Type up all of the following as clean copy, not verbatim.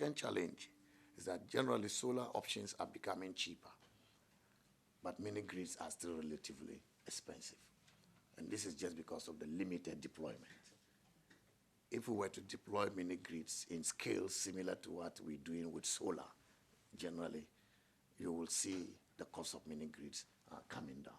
second challenge is that generally solar options are becoming cheaper, but mini-grids are still relatively expensive. And this is just because of the limited deployment. If we were to deploy mini-grids in scales similar to what we're doing with solar, generally, you will see the cost of mini-grids coming down.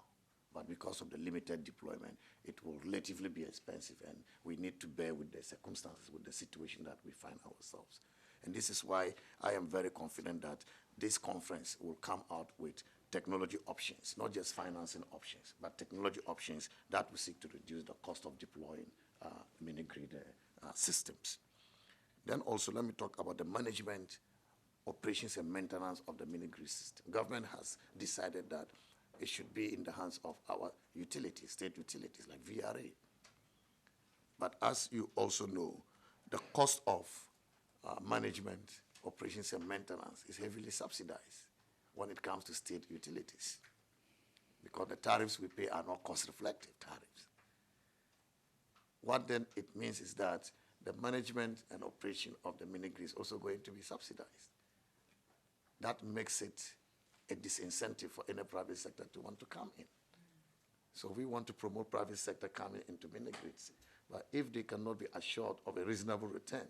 But because of the limited deployment, it will relatively be expensive, and we need to bear with the circumstances, with the situation that we find ourselves. And this is why I am very confident that this conference will come out with technology options, not just financing options, but technology options that will seek to reduce the cost of deploying mini-grid systems. Then also let me talk about the management, operations, and maintenance of the mini-grid system. Government has decided that it should be in the hands of our utilities, state utilities like VRA. But as you also know, the cost of management, operations, and maintenance is heavily subsidized when it comes to state utilities, because the tariffs we pay are not cost-reflective tariffs. What then it means is that the management and operation of the mini-grid is also going to be subsidized. That makes it a disincentive for any private sector to want to come in. So we want to promote private sector coming into mini-grids. But if they cannot be assured of a reasonable return,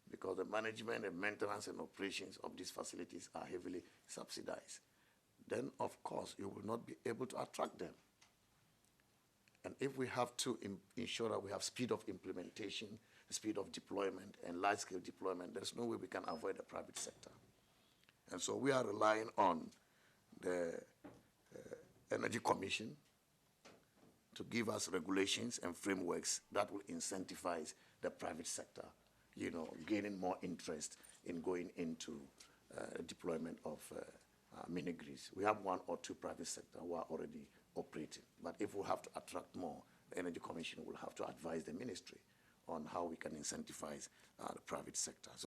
because the management and maintenance and operations of these facilities are heavily subsidized, then of course you will not be able to attract them. And if we have to ensure that we have speed of implementation, speed of deployment, and large-scale deployment, there's no way we can avoid the private sector. And so we are relying on the Energy Commission to give us regulations and frameworks that will incentivize the private sector, gaining more interest in going into deployment of mini-grids. We have one or two private sector who are already operating. But if we have to attract more, the Energy Commission will have to advise the ministry on how we can incentivize the private sector. So